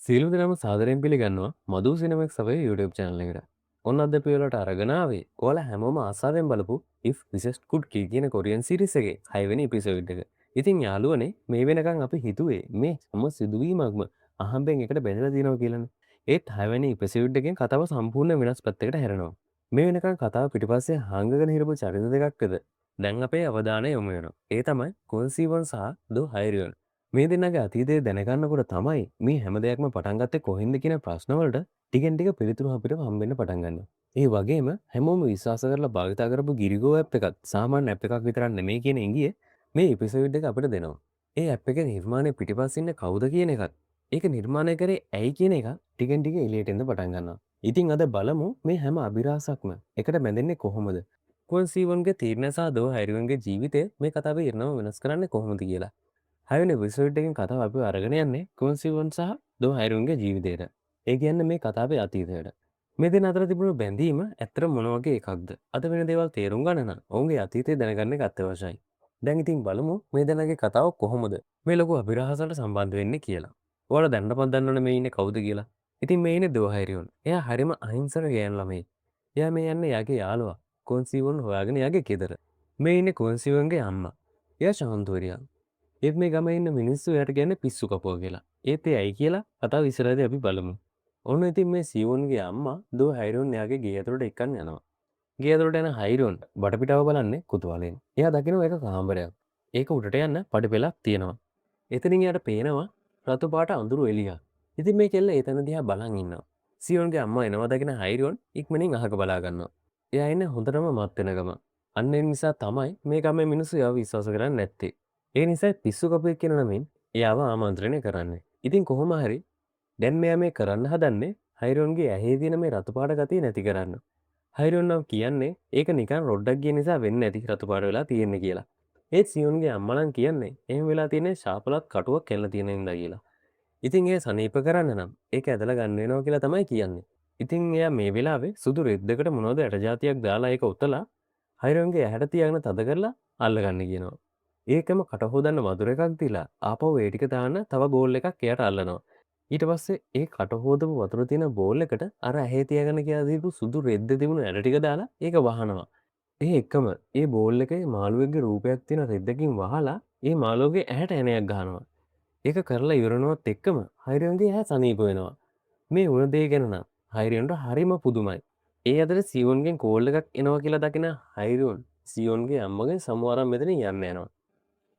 සියලු දෙනාම සාදරයෙන් පිළිගන්නවා මදු සිනමක් සවේ YouTube channel එකට. ඔන්න අද අපි ඔයාලට අරගෙන ආවේ ඔයාලා හැමෝම ආසාවෙන් බලපු If This Is Good Key කියන කොරියන් සීරීස් එකේ 6 වෙනි එපිසෝඩ් එක. ඉතින් යාළුවනේ මේ වෙනකන් අපි හිතුවේ මේ හැම සිදුවීමක්ම අහම්බෙන් එකට බැඳලා තියෙනවා කියලානේ. ඒත් 6 වෙනි එපිසෝඩ් එකෙන් කතාව සම්පූර්ණ වෙනස් පැත්තකට හැරෙනවා. මේ වෙනකන් කතාව පිටිපස්සේ හාංගගෙන හිරපු චරිත දෙකක්ද දැන් අපේ අවධානය යොමු වෙනවා. ඒ තමයි කොන්සීවන් සහ දෝ හයිරියන්. මේ දෙන්නගේ අතීතය දැනගන්නකොට තමයි මේ හැම දෙයක්ම පටන් ගත්තේ කොහෙන්ද කියන ප්‍රශ්න වලට ටිකෙන් ටික පිළිතුරු අපිට හම්බෙන්න පටන් ගන්නවා. ඒ වගේම හැමෝම විශ්වාස කරලා භාවිතා කරපු ගිරිගෝ ඇප් එකත් සාමාන්‍ය ඇප් එකක් විතරක් නෙමෙයි කියන ඉඟිය මේ එපිසෝඩ් එක අපිට දෙනවා. ඒ ඇප් එකේ නිර්මාණය පිටිපස්සින් ඉන්නේ කවුද කියන එකත් ඒක නිර්මාණය කරේ ඇයි කියන එක ටිකෙන් ටික එළියට එන්න පටන් ගන්නවා. ඉතින් අද බලමු මේ හැම අභිරහසක්ම එකට බැඳෙන්නේ කොහොමද? කුවන් සීවන්ගේ තීරණ සහ දෝ හයිරුවන්ගේ ජීවිතය මේ කතාවේ ඉරණම වෙනස් කරන්නේ කොහොමද කියලා. 6 වෙනි එපිසෝඩ් එකෙන් කතාව අපි අරගෙන යන්නේ කුන්සිවන් සහ දෝ හයිරුන්ගේ ජීවිතයට. ඒ කියන්නේ මේ කතාවේ අතීතයට. මේ දෙන්න අතර තිබුණු බැඳීම ඇත්තට මොන වගේ එකක්ද? අද වෙන දේවල් තේරුම් ගන්න නම් ඔවුන්ගේ අතීතය දැනගන්න එක අත්‍යවශ්‍යයි. දැන් ඉතින් බලමු මේ දෙන්නගේ කතාව කොහොමද මේ ලොකු අභිරහසට සම්බන්ධ වෙන්නේ කියලා. ඔයාලා දැන්නපත් දන්නවනේ මේ ඉන්නේ කවුද කියලා. ඉතින් මේ ඉන්නේ දෝ හයිරුන්. එයා හරිම අහිංසක ගෑන් ළමයි. එයා මේ යන්නේ යාගේ යාළුවා කුන්සිවන් හොයාගෙන යාගේ ගෙදර. මේ ඉන්නේ කුන්සිවන්ගේ අම්මා. එයා ශාන්තෝරියා. ඒත් මේ ගමේ ඉන්න මිනිස්සු එයාට කියන්නේ පිස්සු කපුවා කියලා. ඒත් ඒ ඇයි කියලා කතාව ඉස්සරහදී අපි බලමු. ඔන්න ඉතින් මේ සීවන්ගේ අම්මා දෝ හයිරෝන් එයාගේ ගේ ඇතුළට එක්කන් යනවා. ගේ ඇතුළට යන හයිරෝන් බඩපිටාව බලන්නේ කුතුහලයෙන්. එයා දකිනවා එක කාමරයක්. ඒක උඩට යන්න පඩපෙලක් තියෙනවා. එතනින් එයාට පේනවා රතු පාට අඳුරු එළියක්. ඉතින් මේ කෙල්ල එතන දිහා බලන් ඉන්නවා. සීවන්ගේ අම්මා එනවා දකින හයිරෝන් ඉක්මනින් අහක බලා ගන්නවා. එයා ඉන්නේ හොඳටම මත් වෙන ගම. අන්න ඒ නිසා තමයි මේ ගමේ මිනිස්සු එයාව විශ්වාස කරන්නේ නැත්තේ. ඒ නිසා පිස්සු කපුවෙක් කියන නමින් එයාව ආමන්ත්‍රණය කරන්නේ. ඉතින් කොහොම හරි දැන් මෙයා මේ කරන්න හදන්නේ හයිරෝන්ගේ ඇහි තියෙන මේ රතු පාට ගතිය නැති කරන්න. හයිරෝන් නම් කියන්නේ ඒක නිකන් රොඩක් ගිය නිසා වෙන්නේ නැති රතු පාට වෙලා තියෙන්නේ කියලා. ඒත් සියොන්ගේ අම්මා නම් කියන්නේ එහෙම වෙලා තියෙන්නේ ශාපලත් කටුවක් කෙල්ල තියෙන ඉඳලා කියලා. ඉතින් ඒ සනීප කරන්න නම් ඒක ඇදලා ගන්න වෙනවා කියලා තමයි කියන්නේ. ඉතින් එයා මේ වෙලාවේ සුදු රෙද්දකට මොනවද ඇටජාතියක් දාලා ඒක උතලා හයිරෝන්ගේ ඇහැට තියාගෙන තද කරලා අල්ලගන්න කියනවා. ඒකම කට හොදන්න වතුර එකක් දීලා ආපහු ඒ ටික දාන්න තව බෝල් එකක් එයාට අල්ලනවා. ඊට පස්සේ ඒ කට හොදපු වතුර තියෙන බෝල් එකට අර ඇහි තියාගෙන කියලා දීපු සුදු රෙද්ද තිබුණු ඇට ටික දාලා ඒක වහනවා. ඒ එක්කම ඒ බෝල් එකේ මාළුවෙක්ගේ රූපයක් තියෙන රෙද්දකින් වහලා ඒ මාළුවගේ ඇහැට ඇණයක් ගහනවා. ඒක කරලා ඉවරනවත් එක්කම හයිරියන්ගේ ඇහැ සනීප වෙනවා. මේ වුණ දේ ගැන නම් හයිරියන්ට හරිම පුදුමයි. ඒ අතර සියොන්ගෙන් කෝල් එකක් එනවා කියලා දකින හයිරියන් සියොන්ගේ අම්මගෙන් සමුවරන් මෙතනින් යන්න යනවා.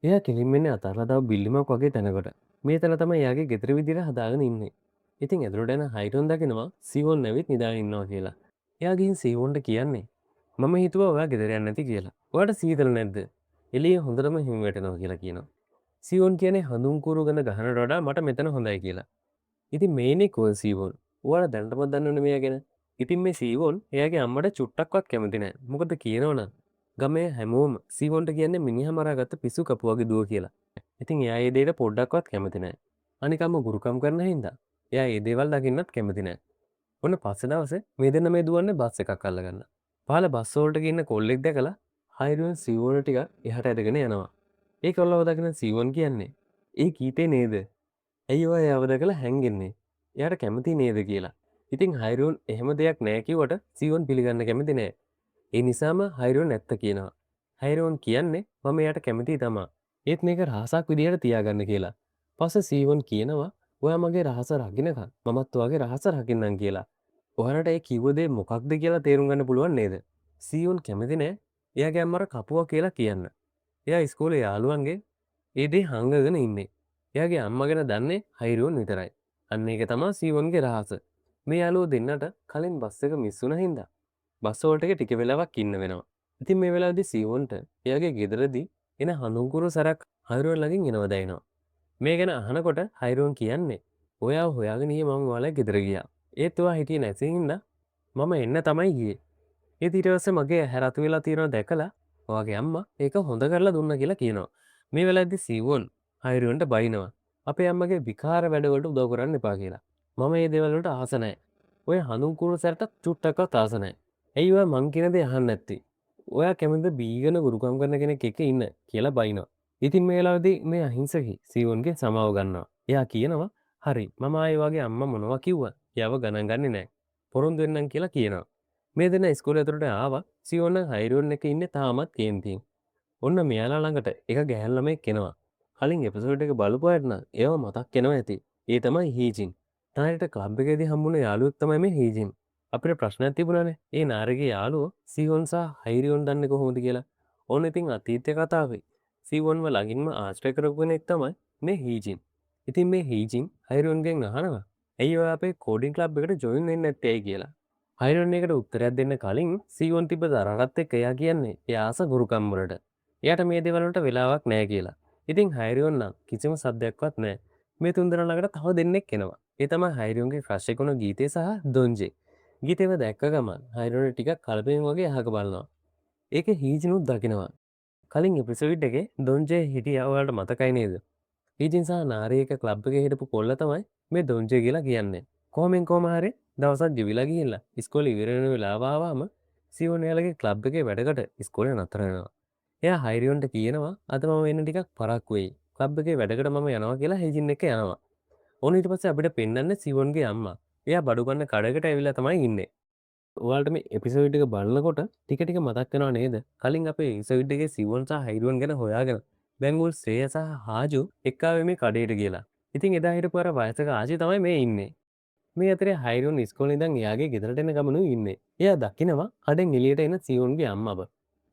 එයා කෙලින්ම එන්නේ අතල්ලා තව බිල්ඩිමක් වගේ තැනකට. මේ තැන තමයි එයාගේ ගෙදර විදිහට හදාගෙන ඉන්නේ. ඉතින් ඇතුළට එන හයිටොන් දකිනවා සීවොන් නැවිත් නිදාගෙන ඉන්නවා කියලා. එයා ගිහින් සීවොන්ට කියන්නේ මම හිතුවා ඔයා ගෙදර යන්නේ නැති කියලා. ඔයාට සීතල නැද්ද? එළිය හොඳටම හිම වැටෙනවා කියලා කියනවා. සීවොන් කියන්නේ හඳුන් කුරු ගඳ ගහනට වඩා මට මෙතන හොඳයි කියලා. ඉතින් මේනේ කොල් සීවොන්. ඔයාලා දැනටමත් දන්නවනේ මෙයා ගැන. ඉතින් මේ සීවොන් එයාගේ අම්මට චුට්ටක්වත් කැමති නැහැ. මොකද කියනවනම් ගමේ හැමෝම සීවොන්ට කියන්නේ මිනිහා මරාගත්ත පිස්සු කපුවගේ දුව කියලා. ඉතින් එයා ඒ දෙයට පොඩ්ඩක්වත් කැමති නැහැ. අනිකම්ම ගුරුකම් කරන හින්දා එයා ඒ දේවල් දකින්නත් කැමති නැහැ. ඔන්න පස්සේ දවසේ මේ දෙන්න මේ දුවන්නේ බස් එකක් අල්ලගන්න. පහළ බස් වලට ගින්න කොල්ලෙක් දැකලා හයිරුවන් සීවොන් ටික එහාට ඇදගෙන යනවා. ඒ කොල්ලව දකින සීවොන් කියන්නේ ඒ කීතේ නේද? ඇයි ඔය යව දැකලා හැංගෙන්නේ? එයාට කැමති නේද කියලා. ඉතින් හයිරුවන් එහෙම දෙයක් නැහැ කිව්වට සීවොන් පිළිගන්න කැමති නැහැ. ඒ නිසාම හයිරුවන් ඇත්ත කියනවා. හයිරුවන් කියන්නේ මම එයාට කැමතියි තමා. ඒත් මේක රහසක් විදිහට තියාගන්න කියලා. පස්සේ සීවොන් කියනවා ඔයා මගේ රහස රකින්නකම් මමත් ඔයාගේ රහස රකින්නම් කියලා. ඔයාලට ඒ කිව්ව දේ මොකක්ද කියලා තේරුම් ගන්න පුළුවන් නේද? සීවොන් කැමති නෑ එයාගේ අම්මර කපුවා කියලා කියන්න. එයා ඉස්කෝලේ යාළුවන්ගේ ඒ දේ හංගගෙන ඉන්නේ. එයාගේ අම්මා ගැන දන්නේ හයිරුවන් විතරයි. අන්න ඒක තමයි සීවොන්ගේ රහස. මේ යාළුවෝ දෙන්නට කලින් බස් එක මිස් වුණ හින්දා බස් වලට ටික වෙලාවක් ඉන්න වෙනවා. ඉතින් මේ වෙලාවේදී සීවොන්ට එයාගේ ගෙදරදී එන හඳුන්කුරු සරක් හයිරුවන් ළඟින් එනවා දැනෙනවා. මේ ගැන අහනකොට හයිරුවන් කියන්නේ ඔයාව හොයාගෙන ගියේ මම ඔයාලා ගෙදර ගියා. ඒත් ඔයා හිටියේ නැති හින්දා මම එන්න තමයි ගියේ. ඒත් ඊට පස්සේ මගේ ඇහැ රතු වෙලා තියෙනවා දැකලා ඔයාගේ අම්මා ඒක හොඳ කරලා දුන්නා කියලා කියනවා. මේ වෙලාවේදී සීවොන් හයිරුවන්ට බයිනවා. අපේ අම්මගේ විකාර වැඩවලට උදව් කරන්න එපා කියලා. මම මේ දේවල් වලට ආස නැහැ. ඔය හඳුන්කුරු සරට චුට්ටක්වත් ආස නැහැ. ඇයි ඔයා මං කියන දේ අහන්නේ නැත්තේ? ඔයා කැමතිද බීගන ගුරුකම් කරන කෙනෙක් එක්ක ඉන්න කියලා බයිනවා. ඉතින් මේ වෙලාවේදී මේ අහිංසකී සීවොන්ගේ සමාව ගන්නවා. එයා කියනවා හරි මම ආයේ වගේ අම්මා මොනවා කිව්වා යව ගණන් ගන්නේ නැහැ. පොරොන්දු වෙන්නම් කියලා කියනවා. මේ දෙන ඉස්කෝලේ ඇතුළට ආවා. සියෝන් නම් හයිරෝන් එක ඉන්නේ තාමත් කේන්තියෙන්. ඔන්න මෙයාලා ළඟට එක ගැහැණු ළමෙක් එනවා. කලින් එපිසෝඩ් එක බලපු අයට නම් ඒව මතක් වෙනවා ඇති. ඒ තමයි හීජින්. තාරිට ක්ලබ් එකේදී හම්බුන යාළුවෙක් තමයි මේ හීජින්. අපිට ප්‍රශ්නයක් තිබුණානේ. ඒ නාරගේ යාළුවෝ සියෝන් සහ හයිරියෝන් දන්නේ කොහොමද කියලා. ඕන ඉතින් අතීතයේ කතාවේ සියෝන්ව ළඟින්ම ආශ්‍රය කරපු කෙනෙක් තමයි මේ හීජින්. ඉතින් මේ හීජින් හයිරියෝන්ගෙන් අහනවා ඇයි ඔයා අපේ කෝඩින් ක්ලබ් එකට ජොයින් වෙන්නේ නැත්තේ ඇයි කියලා. හයිරියෝන් එකට උත්තරයක් දෙන්න කලින් සියෝන් තිබ්බ තරහත් එක්ක එයා කියන්නේ එයා ආස ගුරුකම් වලට. එයාට මේ දේවල් වලට වෙලාවක් නැහැ කියලා. ඉතින් හයිරියෝන් නම් කිසිම සද්දයක්වත් නැහැ. මේ තුන්දෙනා ළඟට තව දෙන්නෙක් එනවා. ඒ තමයි හයිරියෝන්ගේ ක්‍රෂ් එක වුණ ගීතේ සහ දොන්ජේ. ගීතේව දැක්ක ගමන් හයිරියෝන් ටිකක් කලබලෙන් වගේ අහක බලනවා. ඒකේ හීජිනුත් දකිනවා. කලින් එපිසෝඩ් එකේ දොන්ජේ හිටියා ඔයාලට මතකයි නේද? හීජින් සහ නාරි එක ක්ලබ් එකේ හිටපු කොල්ල තමයි මේ දොන්ජේ කියලා කියන්නේ. කොහොමෙන් කොහම හරි දවසක් ගෙවිලා ගිහිල්ලා ඉස්කෝලේ ඉවර වෙන වෙලාව ආවම සියෝන් එයාලගේ ක්ලබ් එකේ වැඩකට ඉස්කෝලේ නතර වෙනවා. එයා හයිරියෝන්ට කියනවා අද මම එන්න ටිකක් පරක්කු වෙයි. ක්ලබ් එකේ වැඩකට මම යනවා කියලා හීජින් එක්ක යනවා. ඕන ඊට පස්සේ අපිට පෙන්වන්නේ සියෝන්ගේ අම්මා. එයා බඩු ගන්න කඩකට ඇවිල්ලා තමයි ඉන්නේ. ඔයාලට මේ එපිසෝඩ් එක බලනකොට ටික ටික මතක් වෙනව නේද? කලින් අපේ එපිසෝඩ් එකේ සිවොන් සහ හයිරුවන් ගැන හොයාගෙන දැන් උල් ශ්‍රේය සහ හාජු එක්කාවේ මේ කඩේට ගියලා. ඉතින් එදා හිටපු අර වයසක ආජි තමයි මේ ඉන්නේ. මේ අතරේ හයිරුවන් ඉස්කෝලේ ඉඳන් එයාගේ ගෙදරට එන ගමනුයි ඉන්නේ. එයා දකිනවා කඩෙන් එළියට එන සියොන්ගේ අම්මව.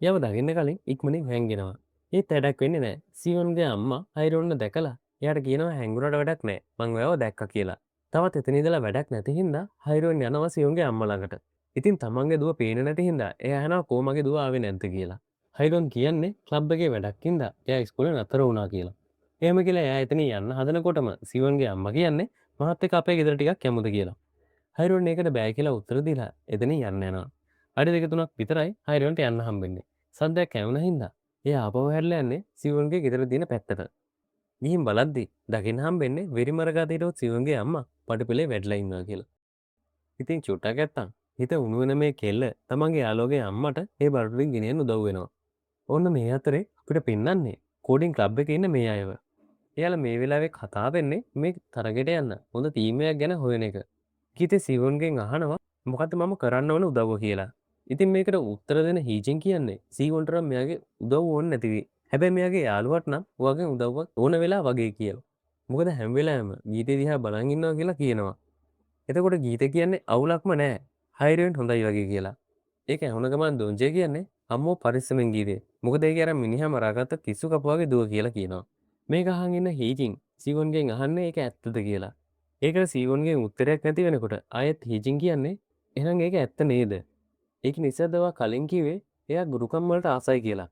එයාව දකින්න කලින් ඉක්මනින් හැංගෙනවා. ඒත් වැඩක් වෙන්නේ නැහැ. සියොන්ගේ අම්මා හයිරුවන්ව දැකලා එයාට කියනවා හැංගුණාට වැඩක් නැහැ. මං ඔයාව දැක්කා කියලා. තවත් එතන ඉඳලා වැඩක් නැති හින්දා හයිරුවන් යනවා සියොන්ගේ අම්මා ළඟට. ඉතින් තමන්ගේ දුව පේන නැති හින්දා එයා අහනවා කො මගේ දුව ආවේ නැද්ද කියලා. හයිරුවන් කියන්නේ ක්ලබ් එකේ වැඩක් හින්දා එයා ඉස්කෝලේ නතර වුණා කියලා. එහෙම කියලා එයා එතනින් යන්න හදනකොටම සියොන්ගේ අම්මා කියන්නේ මහත් එක්ක අපේ ගෙදර ටිකක් යමුද කියලා. හයිරුවන් ඒකට බෑ කියලා උත්තර දීලා එතනින් යන්න යනවා. අඩි දෙක තුනක් විතරයි හයිරුවන්ට යන්න හම්බෙන්නේ. සද්දයක් ඇහුණ හින්දා එයා ආපහු හැරිලා යන්නේ සියොන්ගේ ගෙදර තියෙන පැත්තට. ගිහින් බලද්දි දකින්න හම්බෙන්නේ වෙරිමරගාතේට සියොන්ගේ අම්මා පඩපෙලේ වැටලා ඉන්නවා කියලා. ඉතින් චුට්ටක් නැත්තම් හිත උණු වෙන මේ කෙල්ල තමන්ගේ යාළුවගේ අම්මට ඒ බඩුලින් ගෙනියන්න උදව් වෙනවා. ඔන්න මේ අතරේ අපිට පෙන්වන්නේ කෝඩින් ක්ලබ් එකේ ඉන්න මේ අයව. එයාලා මේ වෙලාවේ කතා වෙන්නේ මේ තරගෙට යන්න හොඳ තීම් එකක් ගැන හොයන එක. ගීතේ සිවොන්ගෙන් අහනවා මොකද්ද මම කරන්න ඕන උදව්ව කියලා. ඉතින් මේකට උත්තර දෙන හීජින් කියන්නේ සීවොන්ට නම් මෙයාගේ උදව්ව ඕනේ නැතිවි. හැබැයි මෙයාගේ යාළුවට නම් ඔයාගේ උදව්වක් ඕන වෙලා වගේ කියලා. මොකද හැම වෙලාවෙම ගීතේ දිහා බලන් ඉන්නවා කියලා කියනවා. එතකොට ගීතේ කියන්නේ අවුලක්ම නැහැ. හයිරියන්ට් හොඳයි වගේ කියලා. ඒක ඇහුණ ගමන් දොන්ජේ කියන්නේ අම්මෝ පරිස්සමෙන් ගීතේ. මොකද ඒක අර මිනිහා මරාගත්ත පිස්සු කපුවාගේ දුව කියලා කියනවා. මේක අහන් ඉන්න හීජින් සීවොන්ගෙන් අහන්නේ ඒක ඇත්තද කියලා. ඒකට සීවොන්ගෙන් උත්තරයක් නැති වෙනකොට ආයෙත් හීජින් කියන්නේ එහෙනම් ඒක ඇත්ත නේද? ඒක නිසද්දවා කලින් කිව්වේ එයා ගුරුකම් වලට ආසයි කියලා.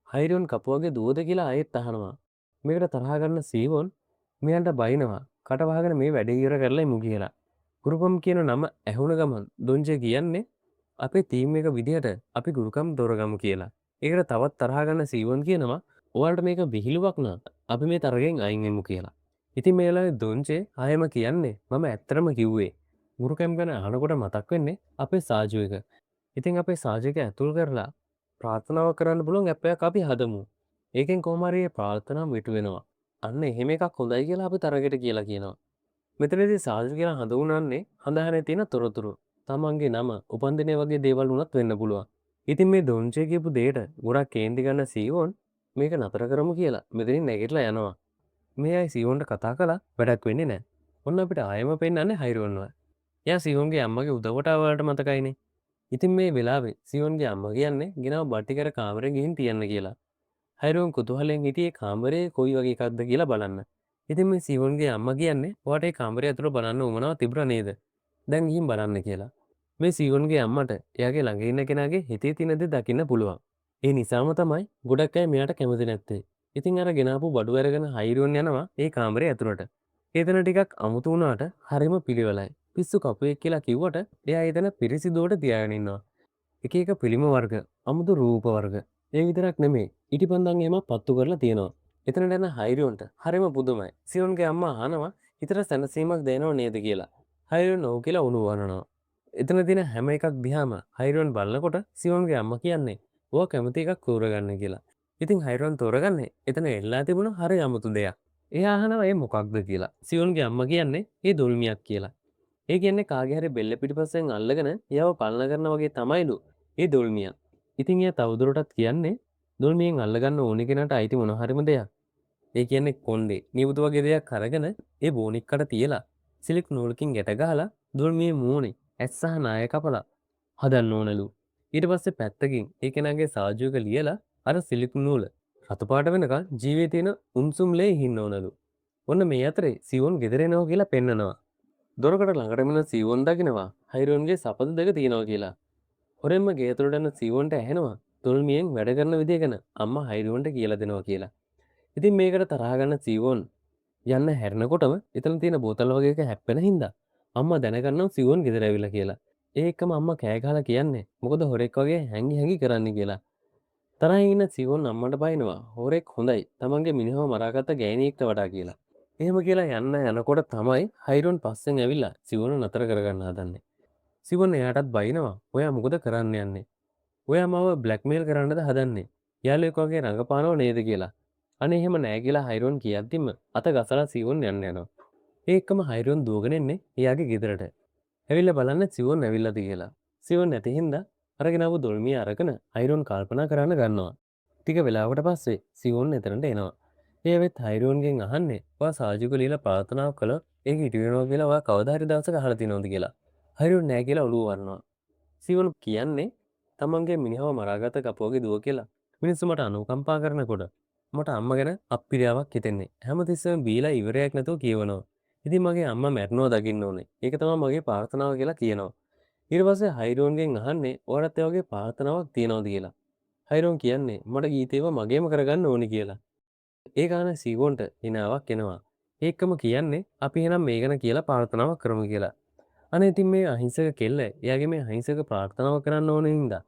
හයිරියොන් කපුවගේ දුවද කියලා ආයෙත් අහනවා. මේකට තරහ ගන්න සීවොන් මෙයන්ට බයිනවා. කට වහගෙන මේ වැඩේ ඉවර කරලා ඉමු කියලා. ගුරුකම් කියන නම ඇහුණ ගමන් දොන්ජේ කියන්නේ අපේ ටීම් එක විදිහට අපි ගුරුකම් දොරගමු කියලා. ඒකට තවත් තරහ ගන්න සීවොන් කියනවා ඔයාලට මේක විහිළුවක් නා අපි මේ තරගෙන් අයින් වෙමු කියලා. ඉතින් මේ වෙලාවේ දොන්ජේ ආයෙම කියන්නේ මම ඇත්තටම කිව්වේ. ගුරුකම් ගැන අහනකොට මතක් වෙන්නේ අපේ සාජු එක. ඉතින් අපේ සාජු එක ඇතුල් කරලා ප්‍රාර්ථනාවක් කරන්න පුළුවන් ඇප් එකක් අපි හදමු. ඒකෙන් කොහොම හරි මේ ප්‍රාර්ථනාව මිටු වෙනවා. අන්න එහෙම එකක් හොඳයි කියලා අපි තරගෙට කියලා කියනවා. මෙතනදී සාජු කියලා හඳුන්වන්නේ හඳහනේ තියෙන තොරතුරු. තමන්ගේ නම, උපන්දිනය වගේ දේවල් වුණත් වෙන්න පුළුවන්. ඉතින් මේ දොන්ජේ කියපු දෙයට ගොඩක් කේන්ති ගන්න සීවොන් මේක නතර කරමු කියලා මෙතනින් නැගිටලා යනවා. මේ අය සීවොන්ට කතා කළා වැඩක් වෙන්නේ නැහැ. ඔන්න අපිට ආයෙම පෙන්වන්නේ හයිරුවන්ව. එයා සීවොන්ගේ අම්මගේ උදව්වට ආවලට මතකයිනේ. ඉතින් මේ වෙලාවේ සීවොන්ගේ අම්මා කියන්නේ ගෙනාව බට්ටි කර කාමරේ ගිහින් තියන්න කියලා. හයිරුවන් කුතුහලයෙන් හිටියේ කාමරේ කොයි වගේ එකක්ද කියලා බලන්න. ඉතින් මේ සීවොන්ගේ අම්මා කියන්නේ ඔයාට ඒ කාමරේ ඇතුළ බලන්න උවමනාවක් තිබුණා නේද? දැන් ගිහින් බලන්න කියලා. මේ සීවොන්ගේ අම්මට එයාගේ ළඟ ඉන්න කෙනාගේ හිතේ තියෙන දේ දකින්න පුළුවන්. ඒ නිසාම තමයි ගොඩක් අය මෙයාට කැමති නැත්තේ. ඉතින් අර ගෙනාපු බඩු අරගෙන හයිරුවන් යනවා ඒ කාමරේ ඇතුළට. ඒතන ටිකක් අමුතු වුණාට හරිම පිළිවෙලයි. පිස්සු කපුවෙක් කියලා කිව්වට එයා ඒතන පිරිසිදුවට තියාගෙන ඉන්නවා. එක එක පිළිම වර්ග, අමුතු රූප වර්ග. ඒ විතරක් නෙමෙයි. ඉටිපන්දන් එහෙම පත්තු කරලා තියෙනවා. එතනට යන හයිරුවන්ට හරිම පුදුමයි. සියොන්ගේ අම්මා අහනවා හිතට සැනසීමක් දැනෙනව නේද කියලා. හයිරුවන් ඔව් කියලා උණු වරනවා. එතන තියෙන හැම එකක් දිහාම හයිරුවන් බලනකොට සියොන්ගේ අම්මා කියන්නේ ඔයා කැමති එකක් තෝරගන්න කියලා. ඉතින් හයිරුවන් තෝරගන්නේ එතන එල්ලා තිබුණ හරි අමුතු දෙයක්. එයා අහනවා ඒ මොකක්ද කියලා. සියොන්ගේ අම්මා කියන්නේ ඒ දොල්මියක් කියලා. ඒ කියන්නේ කාගේ හරි බෙල්ල පිටිපස්සෙන් අල්ලගෙන එයාව පාලනය කරනා වගේ තමයිලු ඒ දොල්මියා. ඉතින් එයා තවදුරටත් කියන්නේ දොල්මියෙන් අල්ලගන්න ඕනි කෙනාට අයිති මොන හරිම දෙයක්. ඒ කියන්නේ කොණ්ඩේ නියුතු වගේ දෙයක් අරගෙන ඒ බෝනික්කට තියලා සිලික් නූලකින් ගැට ගහලා දොල්මියේ මූණේ ඇස් සහ නාය කපලා හදන්න ඕනලු. ඊට පස්සේ පැත්තකින් ඒ කෙනාගේ සාජුවක ලියලා අර සිලික් නූල රතු පාට වෙනකන් ජීවේ තියෙන උණුසුම් ලේ ඉන්න ඕනලු. ඔන්න මේ අතරේ සිවොන් ගෙදර එනවා කියලා පෙන්නනවා. දොරකට ළඟටම ඉන්න සිවොන් දකිනවා හයිරෝන්ගේ සපතු දෙක තියෙනවා කියලා. හොරෙන්ම ගේ ඇතුළට යන සිවොන්ට ඇහෙනවා දොල්මියෙන් වැඩ කරන විදිය ගැන අම්මා හයිරෝන්ට කියලා දෙනවා කියලා. ඉතින් මේකට තරහ ගන්න සිවොන් යන්න හැරෙනකොටම එතන තියෙන බෝතල් වගේ එක හැප්පෙන හින්දා අම්මා දැනගන්නවා සිවොන් ගෙදර ඇවිල්ලා කියලා. ඒකම අම්මා කෑ ගහලා කියන්නේ මොකද හොරෙක් වගේ හැංගි හැංගි කරන්නේ කියලා. තරහින් ඉන්න සිවොන් අම්මට බයිනවා හොරෙක් හොඳයි තමන්ගේ මිනිහව මරාගත්ත ගෑණියෙක්ට වඩා කියලා. එහෙම කියලා යන්න යනකොට තමයි හයිරෝන් පස්සෙන් ඇවිල්ලා සිවොන නතර කරගන්න හදන්නේ. සිවොන් එයාටත් බයිනවා ඔයා මොකද කරන්න යන්නේ? ඔයා මව බ්ලැක්මේල් කරන්නද හදන්නේ? යාළුවෙක් වගේ රඟපානව නේද කියලා. අනේ එහෙම නෑ කියලා හයිරෝන් කියද්දිම අත ගසලා සිවොන් යන්න යනවා. ඒකම හයිරෝන් දුවගෙන එන්නේ එයාගේ ගෙදරට. ඇවිල්ලා බලන්න සිවොන් ඇවිල්ලාද කියලා. සිවොන් නැති හින්දා අරගෙන ආපු දොල්මිය අරගෙන හයිරෝන් කල්පනා කරන්න ගන්නවා. ටික වෙලාවකට පස්සේ සිවොන් එතනට එනවා. ඒ වෙත් හයිරෝන්ගෙන් අහන්නේ ඔයා සාජුක ලියලා ප්‍රාර්ථනාවක් කළොත් ඒක ඉටු වෙනවා කියලා ඔයා කවදා හරි දවසක අහලා තියෙනවද කියලා. හයිරෝන් නෑ කියලා ඔළුව වරනවා. සිවොන් කියන්නේ තමන්ගේ මිනිහව මරාගත කපුවගේ දුව කියලා. මිනිස්සු මට අනුකම්පා කරනකොට මට අම්මා ගැන අප්පිරියාවක් හිතෙන්නේ. හැමතිස්සෙම බීලා ඉවරයක් නැතුව කියවනවා. ඉතින් මගේ අම්මා මැරෙනවා දකින්න ඕනේ. ඒක තමයි මගේ ප්‍රාර්ථනාව කියලා කියනවා. ඊට පස්සේ හයිරෝන්ගෙන් අහන්නේ ඔයාලත් ඒ වගේ ප්‍රාර්ථනාවක් තියනවද කියලා. හයිරෝන් කියන්නේ මට ගීතේව මගේම කරගන්න ඕනි කියලා. ඒ ගාන සීවොන්ට හිනාවක් එනවා. ඒකම කියන්නේ අපි එහෙනම් මේ ගැන කියලා ප්‍රාර්ථනාවක් කරමු කියලා. අනේ ඉතින් මේ අහිංසක කෙල්ල එයාගේ මේ අහිංසක ප්‍රාර්ථනාව කරන්න ඕන හින්දා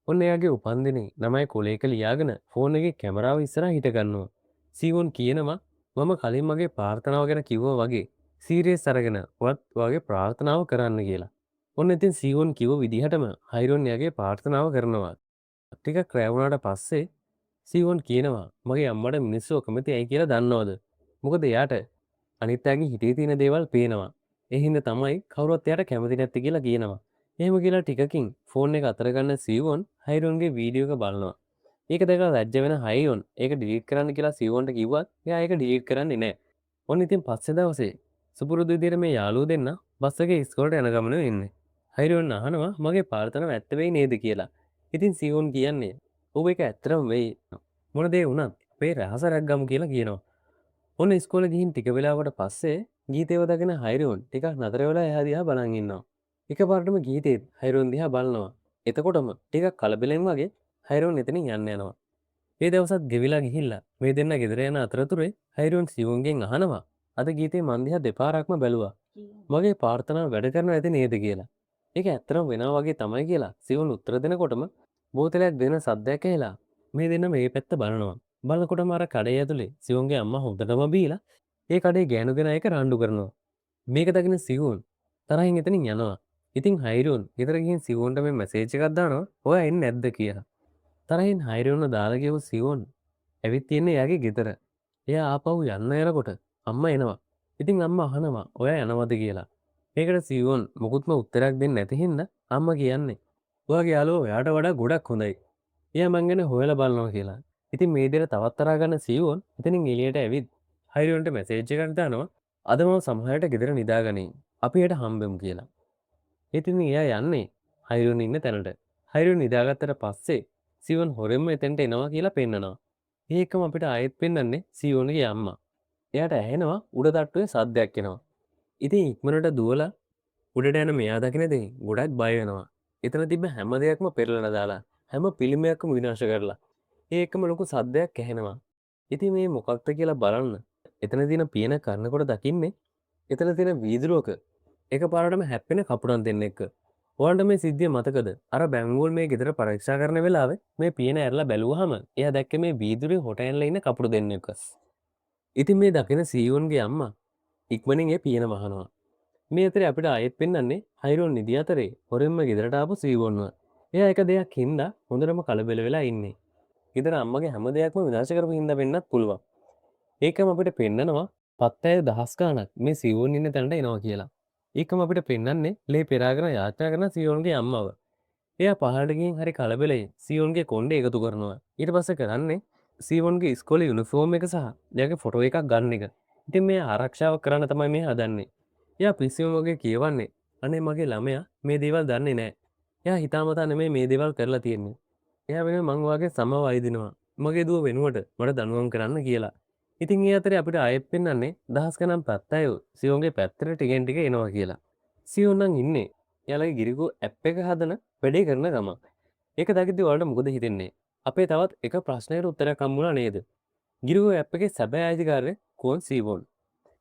ඔන්න එයාගේ උපන්දිනේ ළමයි කොලේක ලියාගෙන ෆෝන් එකේ කැමරාව ඉස්සරහා හිට ගන්නවා. සීවොන් කියනවා මම කලින් මගේ ප්‍රාර්ථනාව ගැන කිව්වා වගේ සීරියස් අරගෙන වත් වගේ ප්‍රාර්ථනාව කරන්න කියලා. ඔන්න ඉතින් සීවොන් කිව්ව විදිහටම හයිරොන් එයාගේ ප්‍රාර්ථනාව කරනවා. ටිකක් රැ වුණාට පස්සේ සීවොන් කියනවා මගේ අම්මට මිනිස්සු කැමති ඇයි කියලා දන්නවද? මොකද එයාට අනිත් අයගේ හිතේ තියෙන දේවල් පේනවා. ඒ හින්දා තමයි කවුරුත් එයාට කැමති නැත්තේ කියලා කියනවා. එහෙම කියලා ටිකකින් ෆෝන් එක අතර ගන්න සීවොන් හයිරොන්ගේ වීඩියෝ එක බලනවා. ඒක දැකලා ලැජ්ජ වෙන හයිරොන් ඒක ඩිලීට් කරන්න කියලා සීවොන්ට කිව්වත් එයා ඒක ඩිලීට් කරන්නේ නැහැ. ඔන්න ඉතින් පස්සේ දවසේ සුපුරුදු විදිහට මේ යාළුවෝ දෙන්න බස් එකේ ඉස්කෝලේට යන ගමන වෙන්නේ. හයිරොන් අහනවා මගේ ප්‍රාර්ථනාව ඇත්ත වෙයි නේද කියලා. ඉතින් සීවොන් කියන්නේ ඔව් ඒක ඇත්තටම වෙයි. මොන දේ වුණත් අපේ රහස රැග්ගමු කියලා කියනවා. ඔන්න ඉස්කෝලේ ගිහින් ටික වෙලාවකට පස්සේ ගීතේව දගෙන හයිරොන් ටිකක් නතර වෙලා එහා දිහා බලන් ඉන්නවා. එකපාරටම ගීතේත් හයිරොන් දිහා බලනවා. එතකොටම ටිකක් කලබලෙන් වගේ හයිරොන් එතනින් යන්න යනවා. ඒ දවසත් ගෙවිලා ගිහිල්ලා මේ දෙන්න ගෙදර යන අතරතුරේ හයිරොන් සිවුන්ගෙන් අහනවා අද ගීතේ මන් දිහා දෙපාරක්ම බැලුවා. මගේ ප්‍රාර්ථනාව වැඩ කරනවා ඇති නේද කියලා. ඒක ඇත්තටම වෙනවා වගේ තමයි කියලා සිවුන් උත්තර දෙනකොටම බෝතලයක් දෙන සද්දයක් ඇහිලා මේ දෙන්න මේ පැත්ත බලනවා. බලනකොටම අර කඩේ ඇතුලේ සිවුන්ගේ අම්මා හොඳටම බීලා ඒ කඩේ ගෑනු දෙන එක රණ්ඩු කරනවා. මේක දකින සිවුන් තරහින් එතනින් යනවා. ඉතින් හයිරොන් ගෙදර ගිහින් සිවුන්ට මේ මැසේජ් එකක් දානවා ඔයා එන්නේ නැද්ද කියලා. තරහින් හයිරොන්ව දාලා ගියව සිවුන් ඇවිත් තියන්නේ එයාගේ ගෙදර. එයා ආපහු යන්න යනකොට අම්මා එනවා. ඉතින් අම්මා අහනවා ඔයා යනවද කියලා. මේකට සිවුන් මොකුත්ම උත්තරයක් දෙන්නේ නැති හින්දා අම්මා කියන්නේ ඔයාගේ යාළුවා ඔයාට වඩා ගොඩක් හොඳයි. එයා මං ගැන හොයලා බලනවා කියලා. ඉතින් මේ දෙර තවත් තරහා ගන්න සිවුන් එතනින් එළියට ඇවිත් හයිරොන්ට මැසේජ් එකක් දානවා අද මම සමහරට ගෙදර නිදාගනින්. අපි හෙට හම්බෙමු කියලා. ඉතින් එයා යන්නේ හයිරොන් ඉන්න තැනට. හයිරොන් නිදාගත්තට පස්සේ සිවුන් හොරෙන්ම එතෙන්ට එනවා කියලා පෙන්නනවා. ඒකම අපිට ආයෙත් පෙන්වන්නේ සිවුන්ගේ අම්මා. එයාට ඇහෙනවා උඩ තට්ටුවේ සද්දයක් එනවා. ඉතින් ඉක්මනට දුවලා උඩට යන මෙයා දකින්නේ ගොඩක් බය වෙනවා. එතන තිබ්බ හැම දෙයක්ම පෙරලලා දාලා හැම පිළිමයක්ම විනාශ කරලා. ඒකම ලොකු සද්දයක් ඇහෙනවා. ඉතින් මේ මොකක්ද කියලා බලන්න. එතන තියෙන පියන කරනකොට දකින්නේ එතන තියෙන වීදුරුවක එකපාරටම හැප්පෙන කපුටන් දෙන්නෙක්. ඔයාලට මේ සිද්ධිය මතකද? අර බැංගුවල් මේ ගෙදර පරීක්ෂා කරන වෙලාවේ මේ පියන ඇරලා බැලුවාම එයා දැක්කේ මේ වීදුරුවේ හොට ඇනලා ඉන්න කපුටු දෙන්නෙක්. ඉතින් මේ දකින සීවුන්ගේ අම්මා ඉක්මනින් ඒ පියන වහනවා. මේ අතරේ අපිට ආයෙත් පෙන්වන්නේ හයිරොන් නිදි අතරේ හොරෙන්ම ගෙදරට ආපු සීවොන්ව. එයා එක දෙයක් හින්දා හොඳටම කලබල වෙලා ඉන්නේ. ගෙදර අම්මගේ හැම දෙයක්ම විනාශ කරපු හින්දා වෙන්නත් පුළුවන්. ඒකම අපිට පෙන්නනවා පත්තෑය දහස් ගාණක් මේ සියෝන් ඉන්න තැනට එනවා කියලා. ඒකම අපිට පෙන්නන්නේ ලේ පෙරාගෙන යාත්‍රා කරන සියෝන්ගේ අම්මව. එයා පහළට ගිහින් හරි කලබලෙන් සියෝන්ගේ කොණ්ඩේ එකතු කරනවා. ඊට පස්සේ කරන්නේ සියෝන්ගේ ඉස්කෝලේ යුනිෆෝම් එක සහ එයාගේ ෆොටෝ එකක් ගන්න එක. ඉතින් මේ ආරක්ෂාව කරන්න තමයි මේ හදන්නේ. එයා පිස්සියෝන් වගේ කියවන්නේ අනේ මගේ ළමයා මේ දේවල් දන්නේ නැහැ. එයා හිතාමතා නෙමෙයි මේ දේවල් කරලා තියෙන්නේ. එයා වෙනුවෙන් මං වාගේ සමව අයිදිනවා. මගේ දුව වෙනුවට මට දඬුවම් කරන්න කියලා. ඉතින් ඒ අතරේ අපිට ආයෙත් පෙන්වන්නේ දහස් ගණන් පැත්තයෝ සියෝන්ගේ පැත්තට ටිකෙන් ටික එනවා කියලා. සියෝන් නම් ඉන්නේ එයාලගේ ගිරිගෝ ඇප් එක හදන වැඩේ කරන ගමන්. ඒක දකිද්දි ඔයාලට මොකද හිතෙන්නේ? අපේ තවත් එක ප්‍රශ්නයකට උත්තරයක් හම්බුණා නේද? ගිරිගෝ ඇප් එකේ සැබෑ අයිතිකාරය කෝන් සීවෝන්.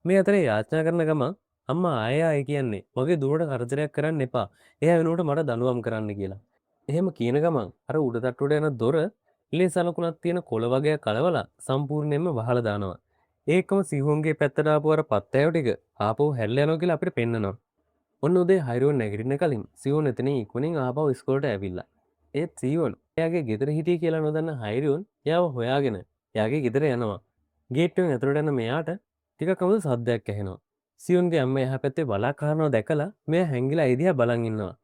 මේ අතරේ යාචනා කරන ගමන් අම්මා ආයෙ කියන්නේ මගේ දුවට කරදරයක් කරන්න එපා. එයා වෙනුවට මට දඬුවම් කරන්න කියලා. එහෙම කියන ගමන් අර උඩ තට්ටුවට යන දොර ඉලේ සලකුණක් තියෙන කොළ වගේක් කලවලා සම්පූර්ණයෙන්ම වහලා දානවා. ඒකම සිහුන්ගේ පැත්තට ආපු අර පත්තෑයෝ ටික ආපහු හැරිලා යනවා කියලා අපිට පෙන්නනවා. ඔන්න උදේ හයිරුවන් නැගිටින්න කලින් සියෝන් එතනින් ඉක්මනින් ආපහු ඉස්කෝලේට ඇවිල්ලා. ඒත් සියෝන් එයාගේ ගෙදර හිටියේ කියලා නොදන්න හයිරුවන් එයාව හොයාගෙන එයාගේ ගෙදර යනවා. ගේට්ටුවෙන් ඇතුළට යන මෙයාට ටිකක් අමුතු සද්දයක් ඇහෙනවා. සියෝන්ගේ අම්මා එහා පැත්තේ බලාකාරනවා දැකලා මෙයා හැංගිලා ඒ දිහා බලන් ඉන්නවා.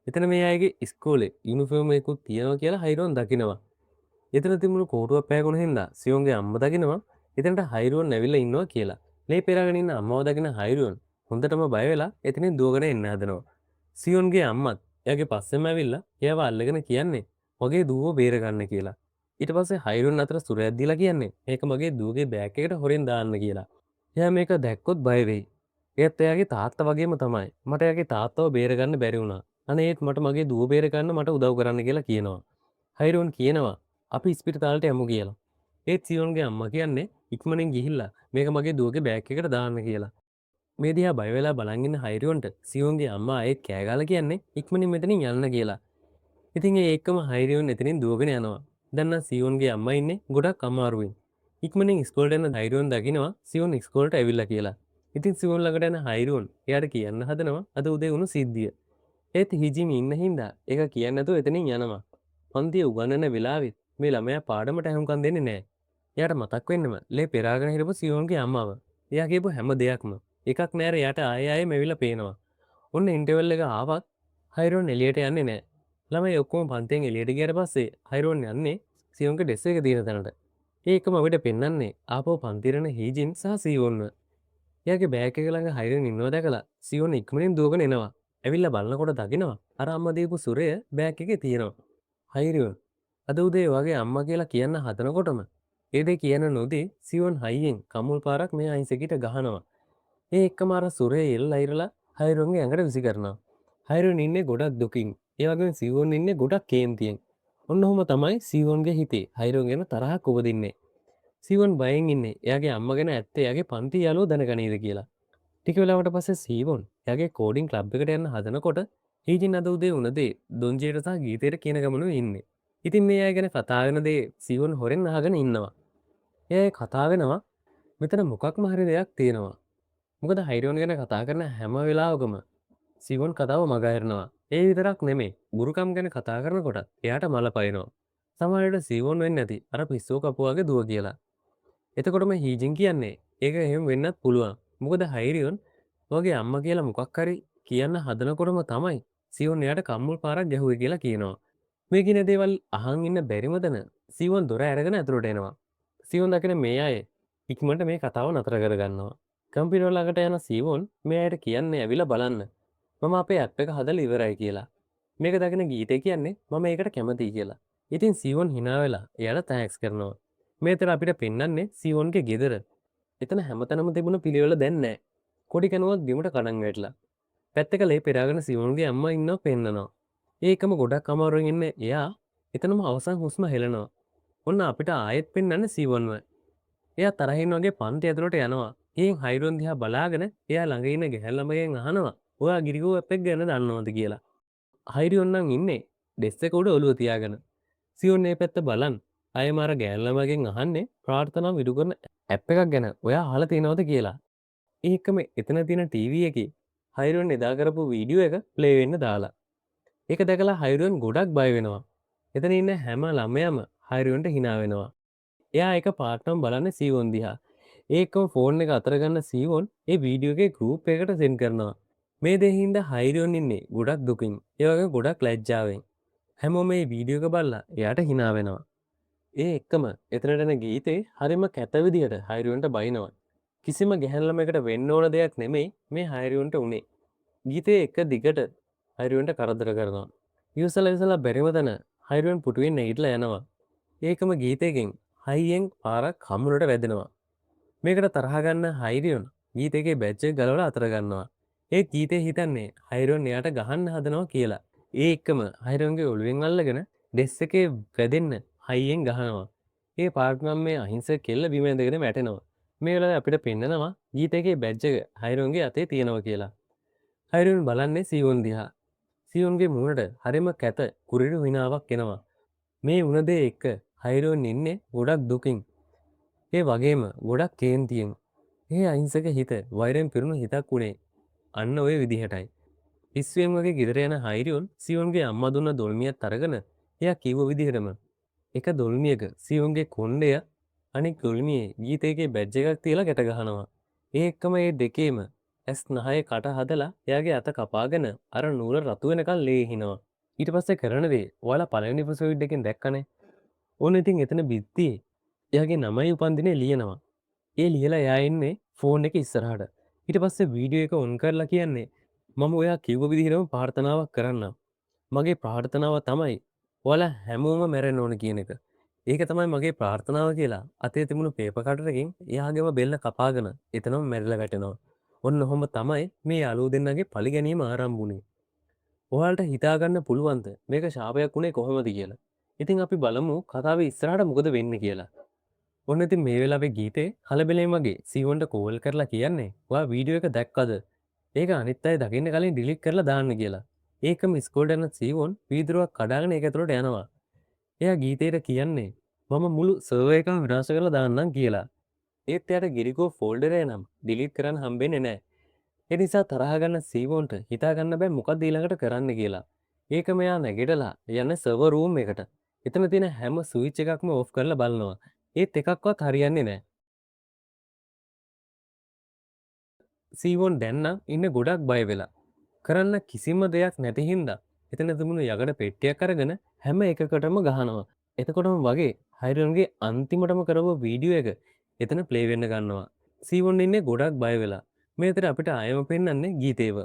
එතන මේ අයගේ ඉස්කෝලේ යුනිෆෝම් එකකුත් තියෙනවා කියලා හයිරුවන් දකිනවා. එතන තිබුණු කෝටුවක් පෑගුණ හින්දා සියෝන්ගේ අම්මා දකිනවා එතනට හයිරුවන් ඇවිල්ලා ඉන්නවා කියලා. ලේ පෙරාගෙන ඉන්න අම්මව දකින හයිරුවන් හොඳටම බය වෙලා එතනින් දුවගෙන එන්න හදනවා. සියෝන්ගේ අම්මත් එයාගේ පස්සෙම ඇවිල්ලා එයාව අල්ලගෙන කියන්නේ මගේ දුවව බේරගන්න කියලා. ඊට පස්සේ හයිරුවන් අතර සුරයක් දීලා කියන්නේ මේක මගේ දුවගේ බෑග් එකට හොරෙන් දාන්න කියලා. එයා මේක දැක්කොත් බය වෙයි. ඒත් එයාගේ තාත්තා වගේම තමයි. මට එයාගේ තාත්තව බේරගන්න බැරි වුණා. අනේ ඒත් මට මගේ දුව බේරගන්න මට උදව් කරන්න කියලා කියනවා. හයිරුවන් කියනවා අපි ඉස්පිරිතාලට යමු කියලා. ඒත් සියෝන්ගේ අම්මා කියන්නේ ඉක්මනින් ගිහිල්ලා මේක මගේ දුවගේ බෑග් එකට දාන්න කියලා. මේ දිහා බය වෙලා බලන් ඉන්න හයිරුවන්ට සියෝන්ගේ අම්මා ආයෙත් කෑ ගහලා කියන්නේ ඉක්මනින් මෙතනින් යන්න කියලා. ඉතින් ඒ එක්කම හයිරුවන් එතනින් දුවගෙන යනවා. දැන් නම් සියෝන්ගේ අම්මා ඉන්නේ ගොඩක් අමාරුවෙන්. ඉක්මනින් ඉස්කෝලේට යන හයිරුවන් දකිනවා සියෝන් ඉස්කෝලේට ඇවිල්ලා කියලා. ඉතින් සියෝන් ළඟට යන හයිරුවන් එයාට කියන්න හදනවා අද උදේ වුණු සිද්ධිය. ඒත් හිජිම ඉන්න හින්දා ඒක කියන්නේ නැතුව එතනින් යනවා. පන්තියේ උගන්වන වෙලාවෙත් මේ ළමයා පාඩමට අහුම්කම් දෙන්නේ නැහැ. එයාට මතක් වෙන්නම ලේ පෙරාගෙන හිටපු සියෝන්ගේ අම්මව. එයා කියපු හැම දෙයක්ම එකක් නෑර එයාට ආයෙ ආයෙ මෙවිලා පේනවා. ඔන්න ඉන්ටර්වල් එක ආවත් හයිරුවන් එළියට යන්නේ නැහැ. ළමයි ඔක්කොම පන්තියෙන් එළියට ගියාට පස්සේ හයිරුවන් යන්නේ සියෝන්ගේ ඩෙස්ක් එක තියෙන තැනට. ඒකම අපිට පෙන්වන්නේ ආපහු පන්තිරන හීජින් සහ සියෝන්ව. එයාගේ බෑග් එක ළඟ හයිරුවන් ඉන්නව දැකලා සියෝන් ඉක්මනින් දුවගෙන එනවා. ඇවිල්ලා බලනකොට දකිනවා අර අම්මා දීපු සුරය බෑග් එකේ තියෙනවා. හයිරුවන් අද උදේ වගේ අම්මා කියලා කියන්න හදනකොටම ඒ දේ කියන නොදී සියෝන් හයියෙන් කමුල් පාරක් මේ අයින්සෙකිට ගහනවා. ඒ එක්කම අර සුරේ එල්ලලා ඉරලා හයිරුවන්ගේ ඇඟට විසි කරනවා. හයිරුවන් ඉන්නේ ගොඩක් දුකින්. ඒ වගේම සියෝන් ඉන්නේ ගොඩක් කේන්තියෙන්. ඔන්න ඔහොම තමයි සියෝන්ගේ හිතේ හයිරුවන් ගැන තරහක් උපදින්නේ. සියෝන් බයෙන් ඉන්නේ එයාගේ අම්මා ගැන ඇත්තේ එයාගේ පන්ති යාළුවෝ දැනගනීද කියලා. ටික වෙලාවකට පස්සේ සියෝන් එයාගේ කෝඩින් ක්ලබ් එකට යන්න හදනකොට හීජින් අද උදේ වුණ දේ දොන්ජේට සහ ගීතයට කියන ගමනුවේ ඉන්නේ. ඉතින් මේ අය ගැන කතා වෙන දේ සියෝන් හොරෙන් අහගෙන ඉන්නවා. එයා කතා වෙනවා මෙතන මොකක්ම හරි දෙයක් තියෙනවා. මොකද හයිරුවන් ගැන කතා කරන හැම වෙලාවකම සියෝන් කතාව මගහරිනවා. ඒ විතරක් නෙමෙයි ගුරුකම් ගැන කතා කරනකොට එයාට මල පයින්නවා. සමහර විට සියෝන් වෙන්නේ නැති අර පිස්සෝ කපුවාගේ දුව කියලා. එතකොටම හීජින් කියන්නේ ඒක එහෙම වෙන්නත් පුළුවන්. මොකද හයිරුවන් ඔයාගේ අම්මා කියලා මොකක් හරි කියන්න හදනකොටම තමයි සියෝන් එයාට කම්මුල් පාරක් ගැහුවේ කියලා කියනවා. මේ කියන දේවල් අහන් ඉන්න බැරිම තැන සියෝන් දොර ඇරගෙන ඇතුළට එනවා. සියෝන් දකින මේ අය ඉක්මනට මේ කතාව නතර කරගන්නවා. කම්පියුටර් ළඟට යන සියෝන් මේ අයට කියන්නේ ඇවිල්ලා බලන්න. මම අපේ ඇප් එක හදලා ඉවරයි කියලා. මේක දකින ගීතේ කියන්නේ මම ඒකට කැමතියි කියලා. ඉතින් සියෝන් hina වෙලා එයාට තෑන්ක්ස් කරනවා. මේතර අපිට පෙන්වන්නේ සියෝන්ගේ ගෙදර. එතන හැමතැනම තිබුණ පිළිවෙල දැන් නැහැ. කොඩි කනුවක් බිමට කඩන් වැටලා. පැත්තක ලේ පෙරාගෙන සියෝන්ගේ අම්මා ඉන්නව පෙන්නනවා. ඒකම ගොඩක් අමාරුවෙන් ඉන්නේ එයා එතනම අවසන් හුස්ම හෙලනවා. ඔන්න අපිට ආයෙත් පෙන්වන්නේ සියෝන්ව. එයා තරහින් වගේ පන්ති ඇතුළට යනවා. ඊයෙන් හයිරුවන් දිහා බලාගෙන එයා ළඟ ඉන්න ගැහැල් ළමයෙන් අහනවා ඔයා ගිරිගෝ ඇප් එක ගැන දන්නවද කියලා. හයිරුවන් නම් ඉන්නේ ඩෙස්ක් එක උඩ ඔළුව තියාගෙන. සියෝන් මේ පැත්ත බලන් අයම අර ගැහැල් ළමගෙන් අහන්නේ ප්‍රාර්ථනා විදු කරන ඇප් එකක් ගැන ඔයා අහලා තියෙනවද කියලා. ඒකම එතන තියෙන ටීවී එකේ හයිරුවන් එදා කරපු වීඩියෝ එක ප්ලේ වෙන්න දාලා. ඒක දැකලා හයිරුවන් ගොඩක් බය වෙනවා. එතන ඉන්න හැම ළමයාම හයිරුවන්ට hina වෙනවා. එයා එක පාටම බලන්නේ සියෝන් දිහා. ඒකම ෆෝන් එක අතර ගන්න සීවොන් ඒ වීඩියෝ එකේ ගෲප් එකකට සෙන්ඩ් කරනවා. මේ දේ හින්දා හයිරියොන් ඉන්නේ ගොඩක් දුකින්. ඒ වගේම ගොඩක් ලැජ්ජාවෙන්. හැමෝම මේ වීඩියෝ එක බලලා එයාට hina වෙනවා. ඒ එක්කම එතනට එන ගීතේ හරිම කැත විදියට හයිරියොන්ට බයිනවා. කිසිම ගැහැණු ළමයකට වෙන්න ඕන දෙයක් නෙමෙයි මේ හයිරියොන්ට උනේ. ගීතේ එක දිගට හයිරියොන්ට කරදර කරනවා. ඉවසලා බැරිම තැන හයිරියොන් පුටුවෙන් නැගිටලා යනවා. ඒකම ගීතයකින් හයියෙන් පාරක් හමුරට වැදෙනවා. මේකට තරහ ගන්න හයිරියොන් ගීතේගේ බැච් එක ගලවලා අතර ගන්නවා. ඒ ගීතේ හිතන්නේ හයිරියොන් එයාට ගහන්න හදනවා කියලා. ඒ එක්කම හයිරියොන්ගේ ඔළුවෙන් අල්ලගෙන ඩෙස් එකේ වැදෙන්න හයියෙන් ගහනවා. ඒ පාර්ට් නම් මේ අහිංසක කෙල්ල බිම ඇඳගෙන වැටෙනවා. මේ වෙලාවේ අපිට පෙන්නනවා ගීතේගේ බැච් එක හයිරියොන්ගේ අතේ තියෙනවා කියලා. හයිරියොන් බලන්නේ සීවොන් දිහා. සීවොන්ගේ මූණට හරිම කැත කුරිරු හිනාවක් එනවා. මේ වුණ දේ එක්ක හයිරියොන් ඉන්නේ ගොඩක් දුකින්. ඒ වගේම ගොඩක් කේන්තියෙන්. ඒ අහිංසක හිත වෛරයෙන් පිරුණු හිතක් උනේ අන්න ඔය විදිහටයි. පිස්සුවෙන් වගේ ගෙදර යන හයිරියොන් සියොන්ගේ අම්මා දුන්න දොල්මියත් අරගෙන එයා කිව්ව විදිහටම එක දොල්මියක සියොන්ගේ කොණ්ඩය අනික් දොල්මියේ ගීතේගේ බැජ් එකක් තියලා ගැට ගහනවා. ඒ එක්කම ඒ දෙකේම ඇස් නහය කට හදලා එයාගේ අත කපාගෙන අර නූල රතු වෙනකන් ලේහිනවා. ඊට පස්සේ කරන දේ ඔයාලා පළවෙනි එපිසෝඩ් එකෙන් දැක්කනේ. ඕන ඉතින් එතන බිත්තියේ එයාගේ නමයි උපන්දිනේ ලියනවා. ඒ ලියලා එයා ඉන්නේ ෆෝන් එක ඉස්සරහට. ඊට පස්සේ වීඩියෝ එක ඔන් කරලා කියන්නේ මම ඔයා කිව්ව විදිහටම ප්‍රාර්ථනාවක් කරන්නම්. මගේ ප්‍රාර්ථනාව තමයි ඔයාලා හැමෝම මැරෙන්න ඕන කියන එක. ඒක තමයි මගේ ප්‍රාර්ථනාව කියලා අතේ තිබුණු පේපර් කටරකින් එයාගේම බෙල්ල කපාගෙන එතනම මැරිලා වැටෙනවා. ඔන්න ඔහොම තමයි මේ යාළුවෝ දෙන්නගේ පලි ගැනීම ආරම්භ වුණේ. ඔයාලට හිතා ගන්න පුළුවන්ද මේක ශාපයක් වුණේ කොහොමද කියලා? ඉතින් අපි බලමු කතාවේ ඉස්සරහට මොකද වෙන්නේ කියලා. ඔන්න ඉතින් මේ වෙලාවේ ගීතේ කලබලෙන් වගේ සීවොන්ට කෝල් කරලා කියන්නේ ඔයා වීඩියෝ එක දැක්කද? ඒක අනිත් අය දකින්න කලින් ඩිලීට් කරලා දාන්න කියලා. ඒකම ඉස්කෝලේට යන සීවොන් වීදුරුවක් කඩාගෙන ඒක ඇතුළට යනවා. එයා ගීතේට කියන්නේ මම මුළු සර්වර් එකම විනාශ කරලා දාන්නම් කියලා. ඒත් එයාට ගිරිකෝ ෆෝල්ඩර් එක නම් ඩිලීට් කරන්න හම්බෙන්නේ නැහැ. ඒ නිසා තරහ ගන්න සීවොන්ට හිතා ගන්න බෑ මොකක්ද ඊළඟට කරන්න කියලා. ඒකම එයා නැගිටලා යන්නේ සර්වර් රූම් එකට. එතන තියෙන හැම ස්විච් එකක්ම ඕෆ් කරලා බලනවා. ඒත් එකක්වත් හරියන්නේ නැහැ. සීවොන් දැන් නම් ඉන්නේ ගොඩක් බය වෙලා. කරන්න කිසිම දෙයක් නැති හින්දා එතන තිබුණු යකඩ පෙට්ටියක් අරගෙන හැම එකකටම ගහනවා. එතකොටම වගේ හයිරියොන්ගේ අන්තිමටම කරපු වීඩියෝ එක එතන ප්ලේ වෙන්න ගන්නවා. සීවොන් ඉන්නේ ගොඩක් බය වෙලා. මේතර අපිට ආයම පෙන්වන්නේ ගීතේව.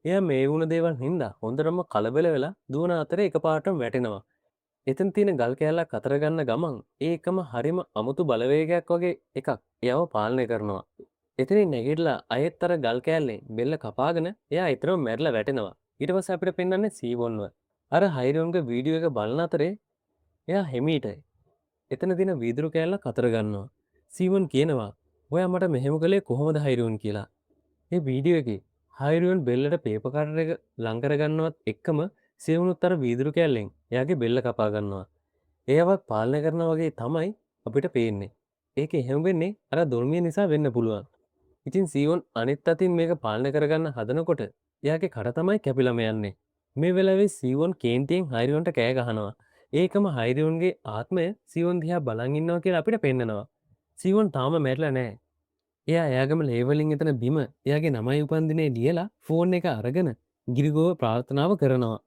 එයා මේ වුණ දේවල් හින්දා හොඳටම කලබල වෙලා දුවන අතරේ එකපාරටම වැටෙනවා. එතන තියෙන ගල් කෑල්ලක් අතර ගන්න ගමන් ඒකම හරිම අමුතු බලවේගයක් වගේ එකක් එයාව පාලනය කරනවා. එතනින් නැගිටලා අයෙත් අර ගල් කෑල්ලෙන් බෙල්ල කපාගෙන එයා ඊතරම මැරිලා වැටෙනවා. ඊට පස්සේ අපිට පෙන්වන්නේ සීවොන්ව. අර හයිරියොන්ගේ වීඩියෝ එක බලන අතරේ එයා හිමීට එතන තියෙන වීදුරු කෑල්ලක් අතර ගන්නවා. සීවොන් කියනවා ඔයා මට මෙහෙම කළේ කොහොමද හයිරියොන් කියලා. ඒ වීඩියෝ එකේ හයිරියොන් බෙල්ලට පේපර් කටර් එක ලං කරගන්නවත් එක්කම සීවොනුත් අර වීදුරු කෑල්ලෙන් එයාගේ බෙල්ල කපා ගන්නවා. ඒවත් පාලනය කරනවා වගේ තමයි අපිට පේන්නේ. ඒක එහෙම වෙන්නේ අර දොල්මිය නිසා වෙන්න පුළුවන්. ඉතින් සීවොන් අනිත් අතින් මේක පාලනය කරගන්න හදනකොට එයාගේ කඩ තමයි කැපිලම යන්නේ. මේ වෙලාවේ සීවොන් කේන්තියෙන් හයිරියොන්ට කෑ ගහනවා. ඒකම හයිරියොන්ගේ ආත්මය සීවොන් දිහා බලන් ඉන්නවා කියලා අපිට පෙන්නනවා. සීවොන් තාම මැරිලා නැහැ. එයා එයාගම ලේවලින් එතන බිම එයාගේ නමයි උපන්දිනේ ලියලා ෆෝන් එක අරගෙන ගිරිගෝව ප්‍රාර්ථනාව කරනවා.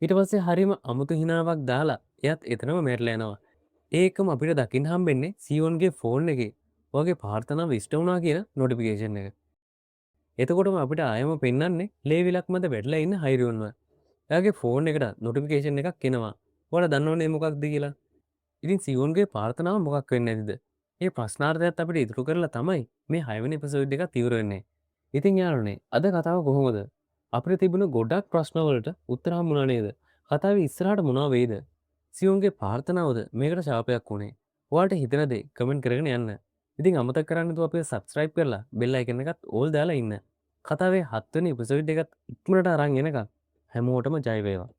ඊට පස්සේ හරිම අමුතු හිනාවක් දාලා එයත් එතනම මැරිලා යනවා. ඒකම අපිට දකින්න හම්බෙන්නේ සීවොන්ගේ ෆෝන් එකේ ඔයාගේ ප්‍රාර්ථනාව ඉෂ්ට වුණා කියන නොටිෆිකේෂන් එක. එතකොටම අපිට ආයම පෙන්වන්නේ ලේවිලක් මැද වැටලා ඉන්න හයිරියොන්ව. එයාගේ ෆෝන් එකට නොටිෆිකේෂන් එකක් එනවා. ඔයාලා දන්නවනේ මොකක්ද කියලා. ඉතින් සීවොන්ගේ ප්‍රාර්ථනාව මොකක් වෙන්නේ නැතිද? මේ ප්‍රශ්නාර්ථයත් අපිට ඉදිරි කරලා තමයි මේ 6 වෙනි එපිසෝඩ් එක තිවර වෙන්නේ. ඉතින් යාළුවනේ අද කතාව කොහොමද? අපිට තිබුණ ගොඩක් ප්‍රශ්න වලට උත්තර හම්බුණා නේද? කතාවේ ඉස්සරහට මොනවා වෙයිද? සියොන්ගේ ප්‍රාර්ථනාවද මේකට ශාපයක් වුණේ? ඔයාලට හිතන දේ කමෙන්ට් කරගෙන යන්න. ඉතින් අමතක කරන්න නැතුව අපිව subscribe කරලා bell icon එකත් all දාලා ඉන්න. කතාවේ 7 වෙනි එපිසෝඩ් එකත් ඉක්මනට අරන් එනකම් හැමෝටම ජය වේවා.